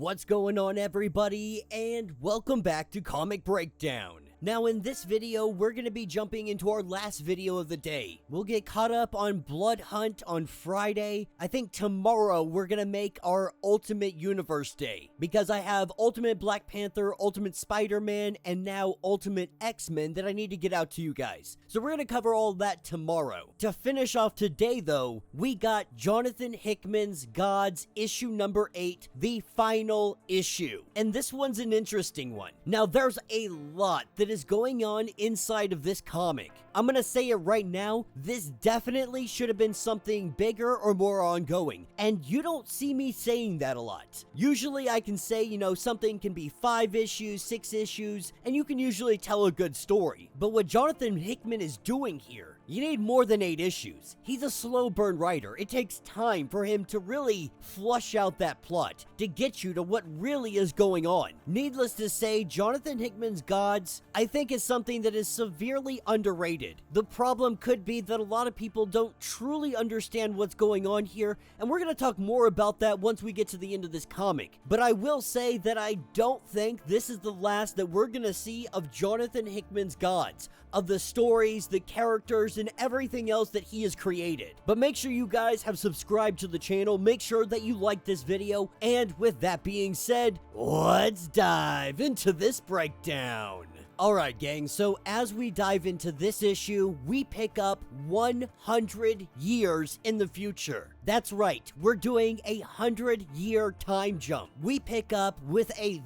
What's going on, everybody, and welcome back to Comic Breakdown. Now in this video, we're going to be jumping into our last video of the day. We'll get caught up on Blood Hunt on Friday. I think tomorrow we're going to make our Ultimate Universe Day, because I have Ultimate Black Panther, Ultimate Spider-Man, and now Ultimate X-Men that I need to get out to you guys. So we're going to cover all that tomorrow. To finish off today though, we got Jonathan Hickman's G.O.D.S. issue number 8, the final issue. And this one's an interesting one. Now there's a lot that is going on inside of this comic. I'm gonna say it right now, this definitely should have been something bigger or more ongoing, and you don't see me saying that a lot. Usually I can say, something can be 5 issues, 6 issues, and you can usually tell a good story. But what Jonathan Hickman is doing here, you need more than 8 issues. He's a slow burn writer. It takes time for him to really flush out that plot, to get you to what really is going on. Needless to say, Jonathan Hickman's G.O.D.S. I think is something that is severely underrated. The problem could be that a lot of people don't truly understand what's going on here, and we're going to talk more about that once we get to the end of this comic. But I will say that I don't think this is the last that we're going to see of Jonathan Hickman's G.O.D.S., of the stories, the characters, and everything else that he has created. But make sure you guys have subscribed to the channel, make sure that you like this video, and with that being said, let's dive into this breakdown. Alright gang, so as we dive into this issue, we pick up 100 years in the future. That's right, we're doing a 100-year time jump. We pick up with a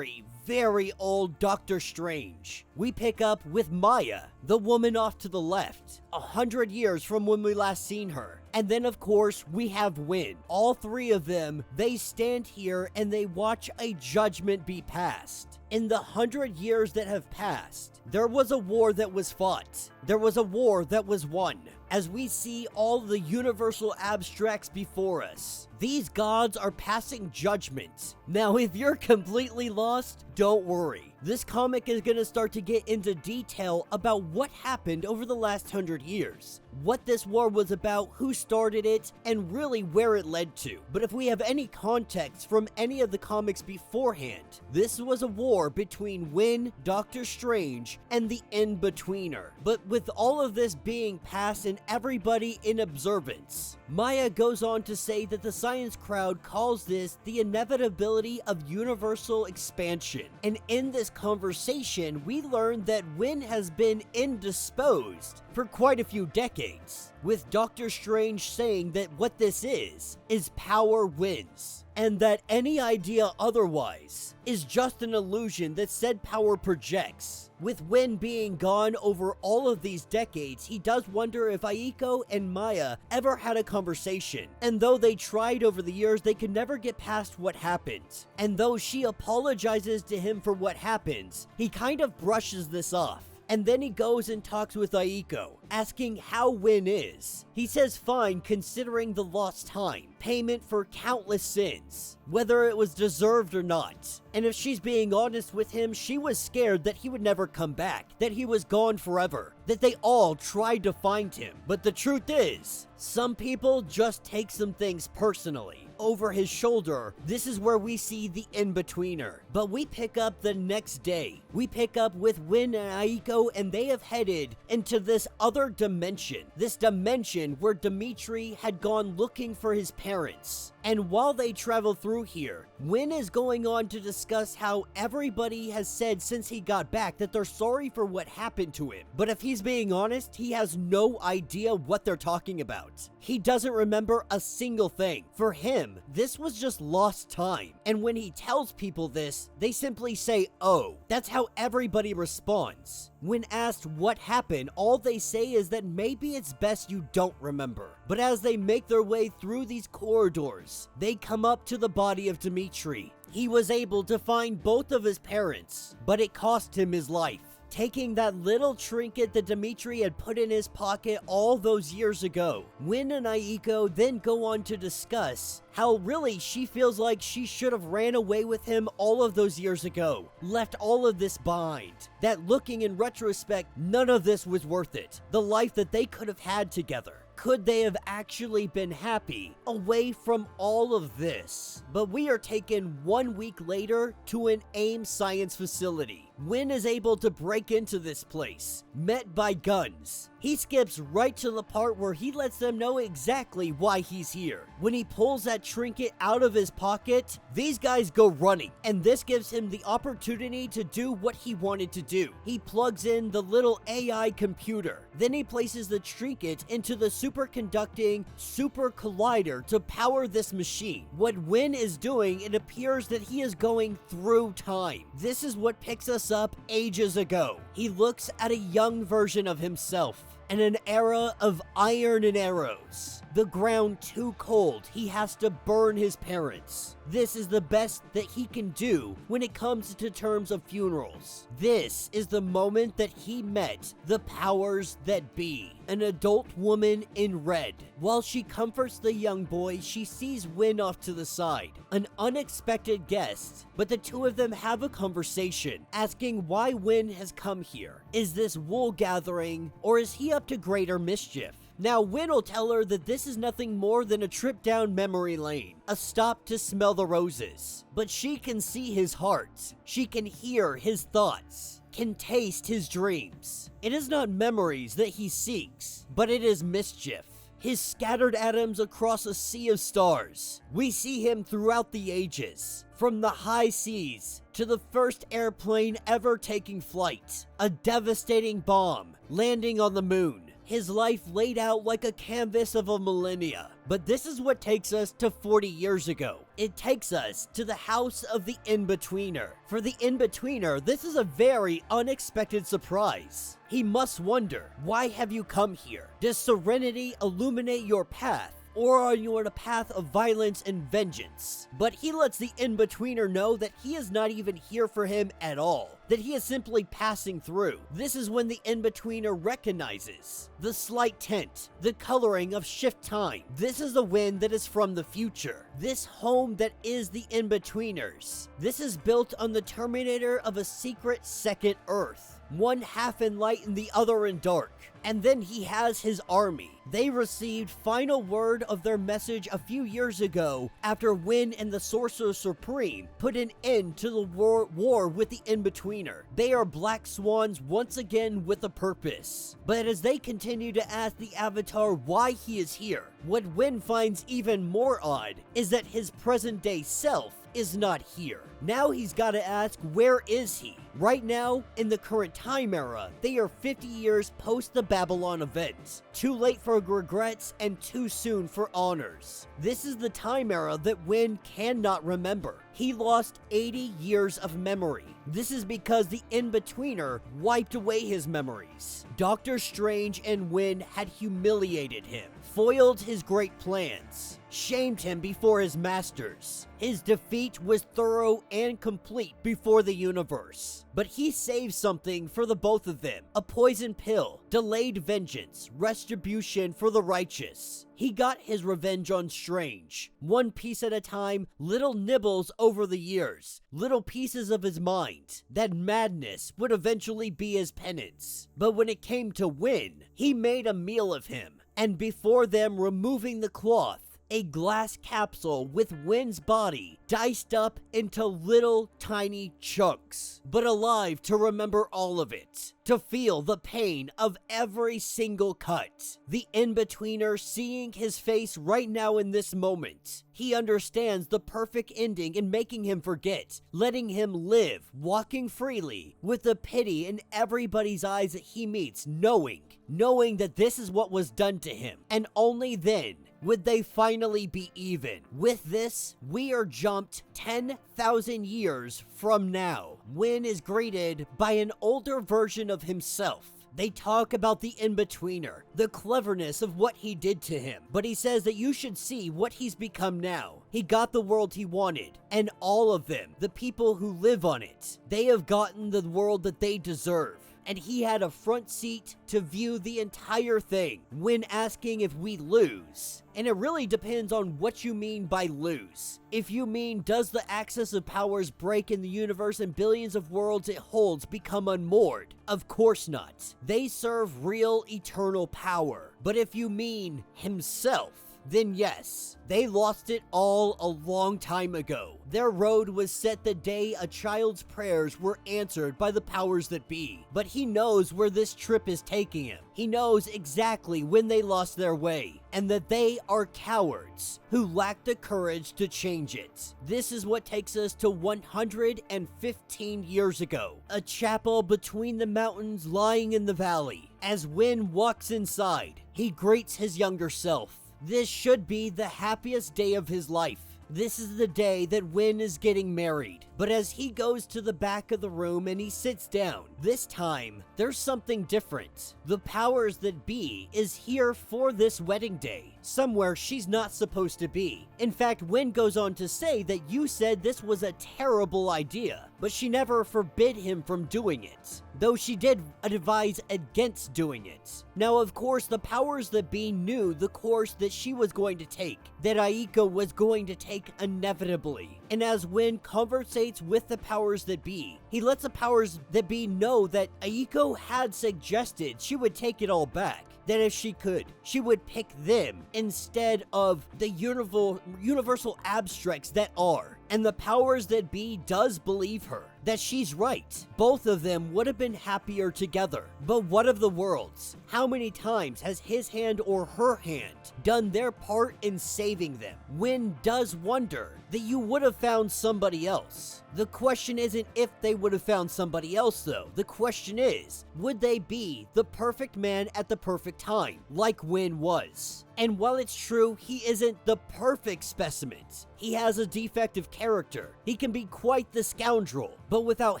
very old Doctor Strange. We pick up with Maya, the woman off to the left, 100 years from when we last seen her. And then of course we have Winn. All 3 of them, they stand here and they watch a judgment be passed. In the 100 years that have passed, there was a war that was fought. There was a war that was won. As we see all the universal abstracts before us, these gods are passing judgment. Now, if you're completely lost, don't worry. This comic is going to start to get into detail about what happened over the last 100 years, what this war was about, who started it, and really where it led to. But if we have any context from any of the comics beforehand, this was a war between Winn, Doctor Strange, and the In-Betweener. But with all of this being passed and everybody in observance, Maya goes on to say that the science crowd calls this the inevitability of universal expansion. And in this conversation, we learn that Winn has been indisposed for quite a few decades, with Doctor Strange saying that what this is power wins, and that any idea otherwise is just an illusion that said power projects. With Winn being gone over all of these decades, he does wonder if Aiko and Maya ever had a conversation. And though they tried over the years, they could never get past what happened. And though she apologizes to him for what happens, he kind of brushes this off. And then he goes and talks with Aiko, asking how Winn is. He says fine, considering the lost time, payment for countless sins, whether it was deserved or not. And if she's being honest with him, she was scared that he would never come back, that he was gone forever, that they all tried to find him. But the truth is, some people just take some things personally. Over his shoulder, this is where we see the In-Betweener. But we pick up the next day. We pick up with Winn and Aiko, and they have headed into this other dimension. This dimension where Dimitri had gone looking for his parents. And while they travel through here, Winn is going on to discuss how everybody has said since he got back that they're sorry for what happened to him. But if he's being honest, he has no idea what they're talking about. He doesn't remember a single thing. For him, this was just lost time. And when he tells people this, they simply say, "Oh." That's how everybody responds. When asked what happened, all they say is that maybe it's best you don't remember. But as they make their way through these corridors, they come up to the body of Dimitri. He was able to find both of his parents, but it cost him his life. Taking that little trinket that Dimitri had put in his pocket all those years ago, Winn and Aiko then go on to discuss how really she feels like she should have ran away with him all of those years ago, left all of this behind. That looking in retrospect, none of this was worth it. The life that they could have had together could they have actually been happy away from all of this? But we are taken 1 week later to an AIM science facility. Wynn is able to break into this place, met by guns. He skips right to the part where he lets them know exactly why he's here. When he pulls that trinket out of his pocket, these guys go running, and this gives him the opportunity to do what he wanted to do. He plugs in the little AI computer. Then he places the trinket into the superconducting super collider to power this machine. What Wynn is doing, it appears that he is going through time. This is what picks us up ages ago. He looks at a young version of himself in an era of iron and arrows. The ground too cold, he has to burn his parents. This is the best that he can do when it comes to terms of funerals. This is the moment that he met the powers that be. An adult woman in red. While she comforts the young boy, she sees Wynn off to the side. An unexpected guest, but the two of them have a conversation, asking why Wynn has come here. Is this wool gathering, or is he up to greater mischief? Now, Wynn will tell her that this is nothing more than a trip down memory lane, a stop to smell the roses. But she can see his heart. She can hear his thoughts, can taste his dreams. It is not memories that he seeks, but it is mischief. His scattered atoms across a sea of stars. We see him throughout the ages, from the high seas to the first airplane ever taking flight, a devastating bomb landing on the moon. His life laid out like a canvas of a millennia. But this is what takes us to 40 years ago. It takes us to the house of the In-Betweener. For the In-Betweener, this is a very unexpected surprise. He must wonder, why have you come here? Does serenity illuminate your path? Or are you on a path of violence and vengeance? But he lets the In-Betweener know that he is not even here for him at all, that he is simply passing through. This is when the In-Betweener recognizes the slight tint, the coloring of shift time. This is the wind that is from the future. This home that is the In-Betweeners. This is built on the terminator of a secret second Earth. One half in light and the other in dark. And then he has his army. They received final word of their message a few years ago after Wynn and the Sorcerer Supreme put an end to the war with the In-Betweener. They are black swans once again with a purpose. But as they continue to ask the Avatar why he is here, what Wynn finds even more odd is that his present day self is not here. Now he's got to ask, where is he? Right now, in the current time era, they are 50 years post the Babylon events. Too late for regrets and too soon for honors. This is the time era that Wynn cannot remember. He lost 80 years of memory. This is because the In-Betweener wiped away his memories. Doctor Strange and Wynn had humiliated him, foiled his great plans, shamed him before his masters. His defeat was thorough and complete before the universe. But he saved something for the both of them. A poison pill, delayed vengeance, retribution for the righteous. He got his revenge on Strange. One piece at a time, little nibbles over the years. Little pieces of his mind. That madness would eventually be his penance. But when it came to Wynn, he made a meal of him. And before them removing the cloth, a glass capsule with Wynn's body diced up into little tiny chunks, but alive to remember all of it, to feel the pain of every single cut. The In-Betweener seeing his face right now in this moment, he understands the perfect ending in making him forget, letting him live, walking freely, with the pity in everybody's eyes that he meets, knowing that this is what was done to him, and only then would they finally be even. With this, we are jumped 10,000 years from now. Wynn is greeted by an older version of himself. They talk about the In-Betweener, the cleverness of what he did to him, but he says that you should see what he's become now. He got the world he wanted, and all of them, the people who live on it, they have gotten the world that they deserve. And he had a front seat to view the entire thing when asking if we lose. And it really depends on what you mean by lose. If you mean, does the axis of powers break in the universe and billions of worlds it holds become unmoored? Of course not. They serve real eternal power. But if you mean himself, then yes, they lost it all a long time ago. Their road was set the day a child's prayers were answered by the powers that be. But he knows where this trip is taking him. He knows exactly when they lost their way, and that they are cowards who lack the courage to change it. This is what takes us to 115 years ago, a chapel between the mountains lying in the valley. As Win walks inside, he greets his younger self. This should be the happiest day of his life. This is the day that Win is getting married. But as he goes to the back of the room and he sits down, this time, there's something different. The powers that be is here for this wedding day, somewhere she's not supposed to be. In fact, Win goes on to say that you said this was a terrible idea, but she never forbid him from doing it, though she did advise against doing it. Now, of course, the powers that be knew the course that she was going to take, that Aiko was going to take inevitably. And as Win conversates with the powers that be, he lets the powers that be know that Aiko had suggested she would take it all back. That if she could, she would pick them instead of the universal abstracts that are. And the powers that be does believe her, that she's right. Both of them would have been happier together. But what of the worlds? How many times has his hand or her hand done their part in saving them? Win does wonder that you would have found somebody else. The question isn't if they would have found somebody else though. The question is, would they be the perfect man at the perfect time, like Win was? And while it's true he isn't the perfect specimen, he has a defective character. He can be quite the scoundrel, but without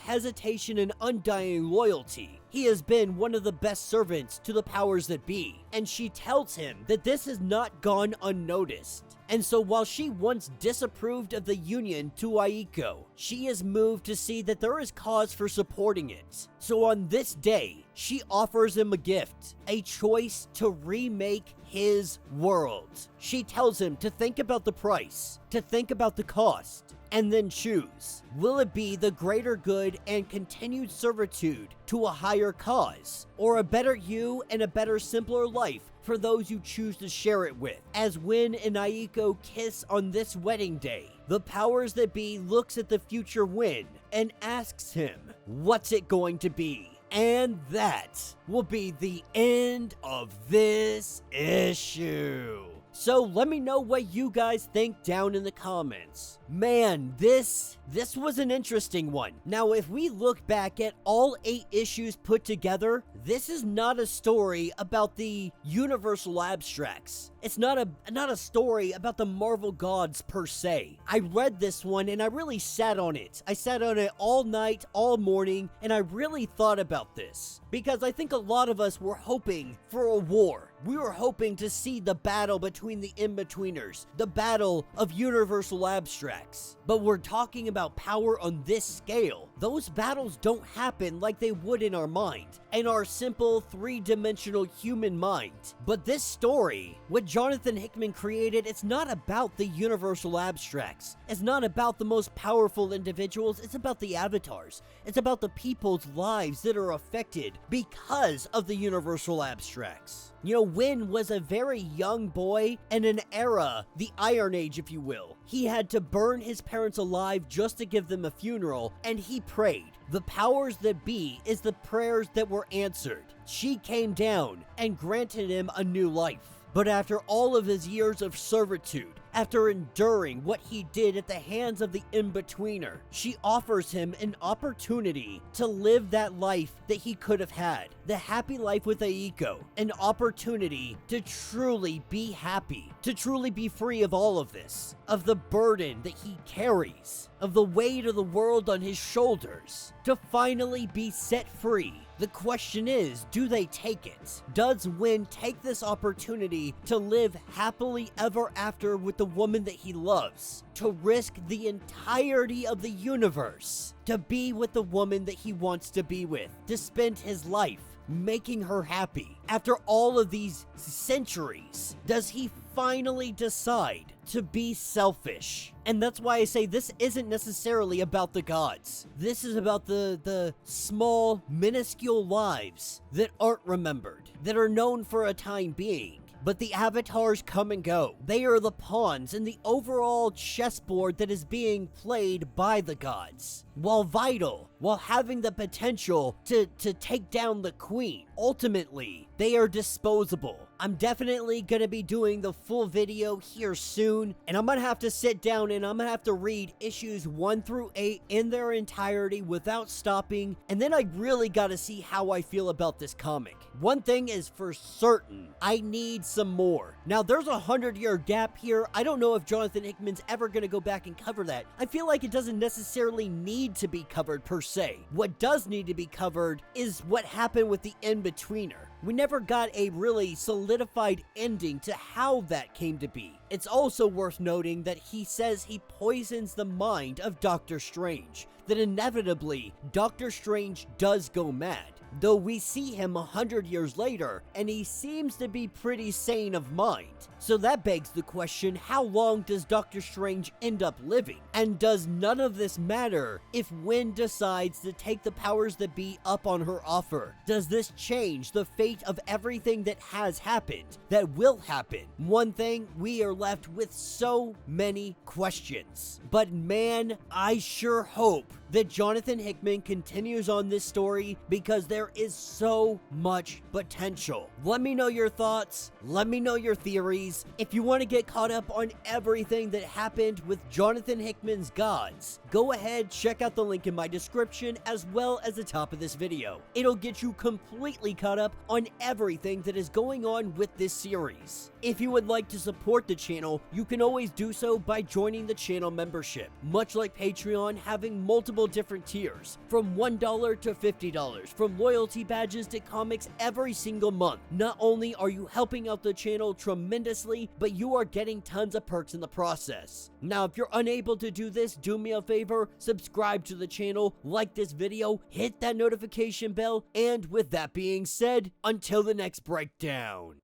hesitation and undying loyalty. He has been one of the best servants to the powers that be, and she tells him that this has not gone unnoticed. And so while she once disapproved of the union to Aiko, she is moved to see that there is cause for supporting it. So on this day, she offers him a gift, a choice to remake his world. She tells him to think about the price, to think about the cost, and then choose. Will it be the greater good and continued servitude to a higher cause, or a better you and a better, simpler life for those you choose to share it with? As Win and Aiko kiss on this wedding day, the powers that be looks at the future Win and asks him, what's it going to be? And that will be the end of this issue. So let me know what you guys think down in the comments. Man, this was an interesting one. Now, if we look back at all 8 issues put together, this is not a story about the universal abstracts. It's not a story about the Marvel gods per se. I read this one and I really sat on it. I sat on it all night, all morning, and I really thought about this. Because I think a lot of us were hoping for a war. We were hoping to see the battle between the in-betweeners, the battle of universal abstracts. But we're talking about power on this scale. Those battles don't happen like they would in our mind, in our simple 3-dimensional human mind. But this story, what Jonathan Hickman created, it's not about the universal abstracts. It's not about the most powerful individuals, it's about the avatars. It's about the people's lives that are affected because of the universal abstracts. You know, Win was a very young boy in an era, the Iron Age if you will. He had to burn his parents alive just to give them a funeral, and he prayed. The powers that be is the prayers that were answered. She came down and granted him a new life. But after all of his years of servitude, after enduring what he did at the hands of the in-betweener, she offers him an opportunity to live that life that he could have had. The happy life with Aiko. An opportunity to truly be happy. To truly be free of all of this. Of the burden that he carries. Of the weight of the world on his shoulders. To finally be set free. The question is, do they take it? Does Win take this opportunity to live happily ever after with the woman that he loves? To risk the entirety of the universe? To be with the woman that he wants to be with? To spend his life making her happy? After all of these centuries, does he finally decide to be selfish. And that's why I say this isn't necessarily about the gods. This is about the small, minuscule lives that aren't remembered, that are known for a time being. But the avatars come and go. They are the pawns in the overall chessboard that is being played by the gods. While vital, while having the potential to take down the queen, ultimately, they are disposable. I'm definitely gonna be doing the full video here soon, and I'm gonna have to sit down and I'm gonna have to read issues 1 through 8 in their entirety without stopping, and then I really gotta see how I feel about this comic. One thing is for certain, I need some more. Now, there's a 100-year gap here. I don't know if Jonathan Hickman's ever gonna go back and cover that. I feel like it doesn't necessarily need to be covered per se. What does need to be covered is what happened with the in-betweener. We never got a really solidified ending to how that came to be. It's also worth noting that he says he poisons the mind of Doctor Strange, that inevitably Doctor Strange does go mad. Though we see him 100 years later, and he seems to be pretty sane of mind. So that begs the question, how long does Doctor Strange end up living? And does none of this matter if Wynn decides to take the powers that be up on her offer? Does this change the fate of everything that has happened, that will happen? One thing, we are left with so many questions. But man, I sure hope that Jonathan Hickman continues on this story because there is so much potential. Let me know your thoughts. Let me know your theories. If you want to get caught up on everything that happened with Jonathan Hickman's Gods, go ahead, check out the link in my description as well as the top of this video. It'll get you completely caught up on everything that is going on with this series. If you would like to support the channel, you can always do so by joining the channel membership. Much like Patreon, having multiple different tiers, from $1 to $50, from loyalty badges to comics every single month. Not only are you helping out the channel tremendously, but you are getting tons of perks in the process. Now, if you're unable to do this, do me a favor, subscribe to the channel, like this video, hit that notification bell, and with that being said, until the next breakdown.